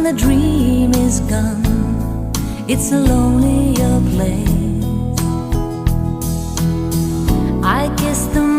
when the dream is gone, it's a lonelier place. I guess the